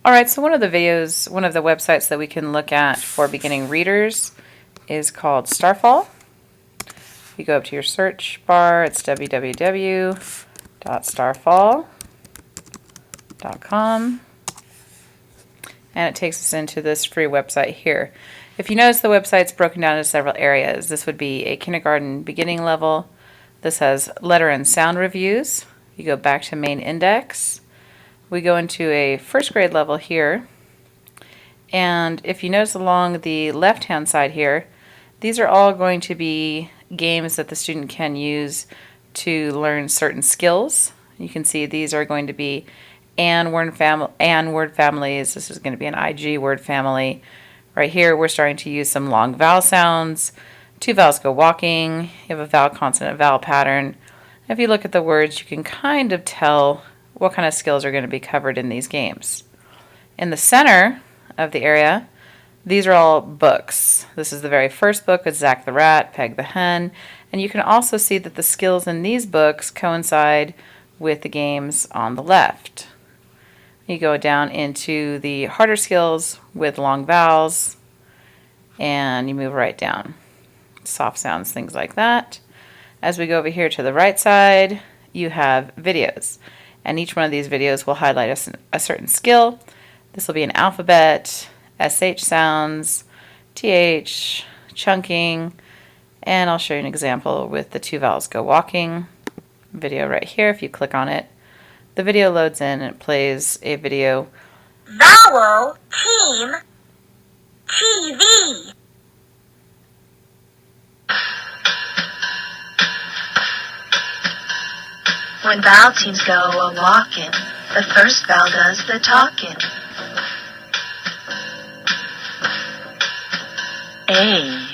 All right, so one of the websites that we can look at for beginning readers is called Starfall. You go up to your search bar, it's www.starfall.com, and it takes us into this free website here. If you notice, the website's broken down into several areas. This would be a kindergarten beginning level. This has letter and sound reviews. You go back to main index. We go into a first grade level here, and if you notice along the left hand side here, these are all going to be games that the student can use to learn certain skills. You can see these are going to be and word families. This is going to be an IG word family. Right here we're starting to use some long vowel sounds. Two vowels go walking. You have a vowel consonant vowel pattern. If you look at the words, you can kind of tell what kind of skills are going to be covered in these games. In the center of the area, these are all books. This is the very first book with Zach the Rat, Peg the Hen, and you can also see that the skills in these books coincide with the games on the left. You go down into the harder skills with long vowels, and you move right down. Soft sounds, things like that. As we go over here to the right side, you have videos. And each one of these videos will highlight a certain skill. This will be an alphabet, SH sounds, TH, chunking, and I'll show you an example with the two vowels go walking video right here. If you click on it, the video loads in and it plays a video. Vowel Team TV. When vowel teams go a-walkin', the first vowel does the talkin'. A.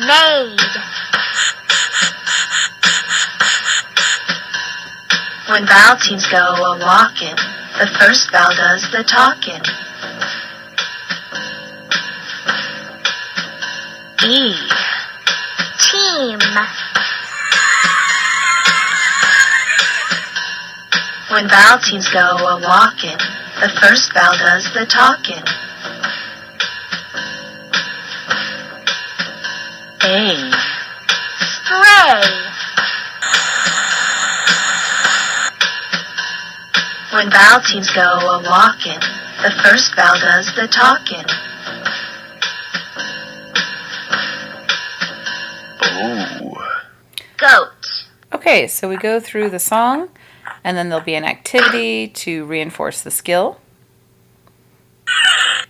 Made. When vowel teams go a-walkin', the first vowel does the talkin'. E. Team. When vowel teams go a-walkin', the first vowel does the talkin'. A. Stray. When vowel teams go a-walkin', the first vowel does the talkin'. Oh. Goat. Okay, so we go through the song, and then there'll be an activity to reinforce the skill.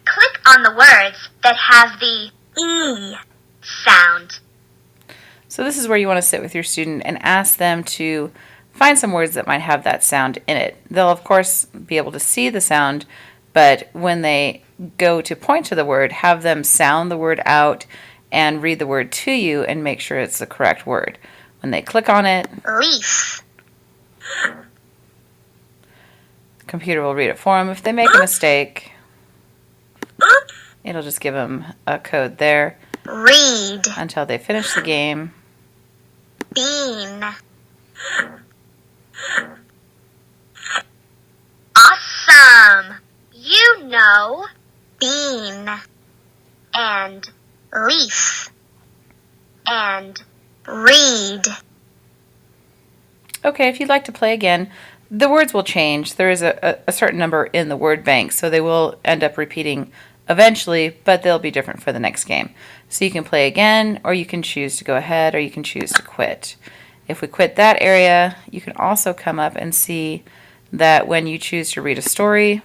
Click on the words that have the E sound. So this is where you want to sit with your student and ask them to find some words that might have that sound in it. They'll, of course, be able to see the sound, but when they go to point to the word, have them sound the word out and read the word to you and make sure it's the correct word. When they click on it, Leaf. the computer will read it for them. If they make a mistake, Oops. it'll just give them a code there Read. until they finish the game. Bean. Awesome. You know bean and leaf and read. Okay, if you'd like to play again, the words will change. There is a certain number in the word bank, so they will end up repeating eventually, but they'll be different for the next game. So you can play again, or you can choose to go ahead, or you can choose to quit. If we quit that area, you can also come up and see that when you choose to read a story,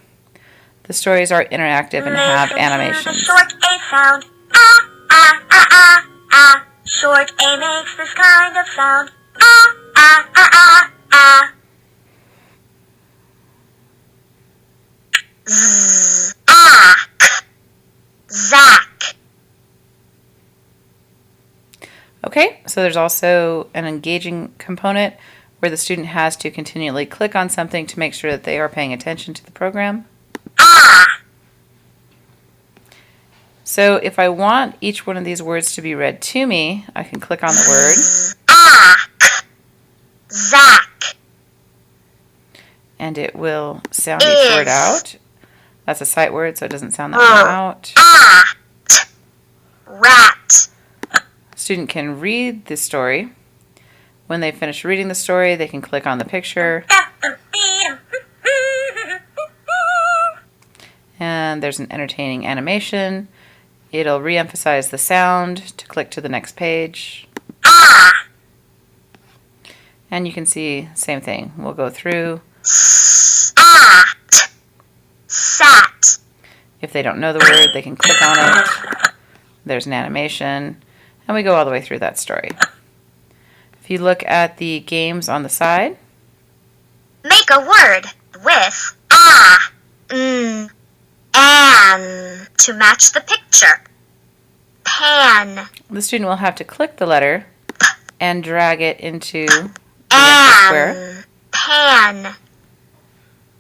the stories are interactive and have Listen to the animations. short A sound. Ah, ah, ah, ah, ah. Short A makes this kind of sound. Ah, ah, ah, ah, ah. Z, ah, Zach. Okay, so there's also an engaging component where the student has to continually click on something to make sure that they are paying attention to the program. Ah. So if I want each one of these words to be read to me, I can click on the word. Ah. Zach. And it will sound each word out. That's a sight word, so it doesn't sound that one out. Rat. Student can read the story. When they finish reading the story, they can click on the picture. And there's an entertaining animation. It'll re-emphasize the sound to click to the next page. And you can see, same thing. We'll go through. Sat. If they don't know the word, they can click on it. There's an animation. And we go all the way through that story. If you look at the games on the side. Make a word with an to match the picture. Pan. The student will have to click the letter and drag it into the next square. Pan.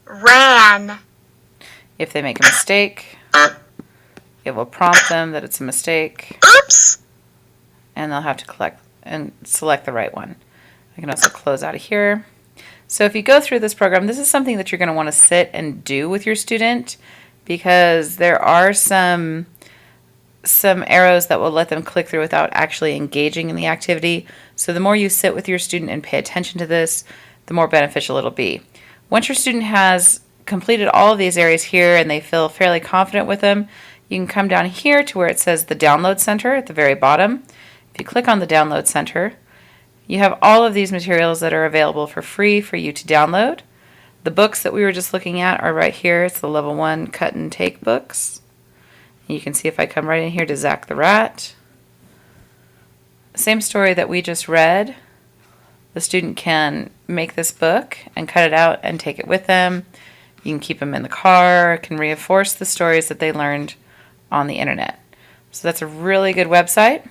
Ran. If they make a mistake, it will prompt them that it's a mistake. Oops. And they'll have to collect and select the right one. I can also close out of here. So if you go through this program, this is something that you're going to want to sit and do with your student, because there are some arrows that will let them click through without actually engaging in the activity. So the more you sit with your student and pay attention to this, the more beneficial it'll be. Once your student has completed all of these areas here and they feel fairly confident with them, you can come down here to where it says the Download Center at the very bottom. If you click on the Download Center, you have all of these materials that are available for free for you to download. The books that we were just looking at are right here. It's the Level 1 Cut and Take books. You can see if I come right in here to Zach the Rat. Same story that we just read. The student can make this book and cut it out and take it with them. You can keep them in the car, can reinforce the stories that they learned on the internet. So that's a really good website,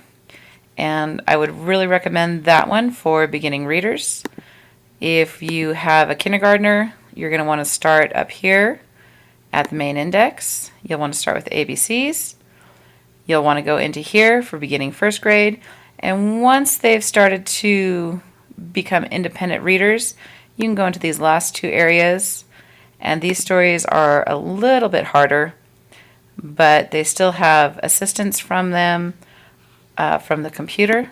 and I would really recommend that one for beginning readers. If you have a kindergartner, you're going to want to start up here at the main index. You'll want to start with ABCs. You'll want to go into here for beginning first grade, and once they've started to become independent readers, you can go into these last two areas, and these stories are a little bit harder, but they still have assistance from them from the computer.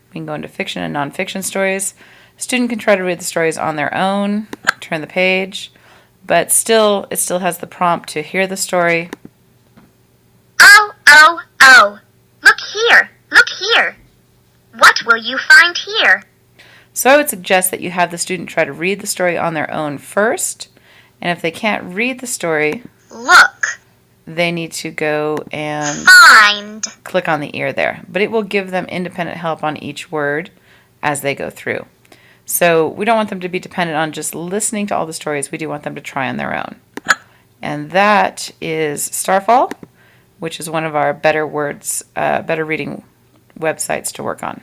We can go into fiction and nonfiction stories. A student can try to read the stories on their own, turn the page, but it still has the prompt to hear the story. Oh. Look here. What will you find here? So I would suggest that you have the student try to read the story on their own first, and if they can't read the story, Look. they need to go and Find. click on the ear there. But it will give them independent help on each word as they go through. So we don't want them to be dependent on just listening to all the stories. We do want them to try on their own. And that is Starfall, which is one of our better reading websites to work on.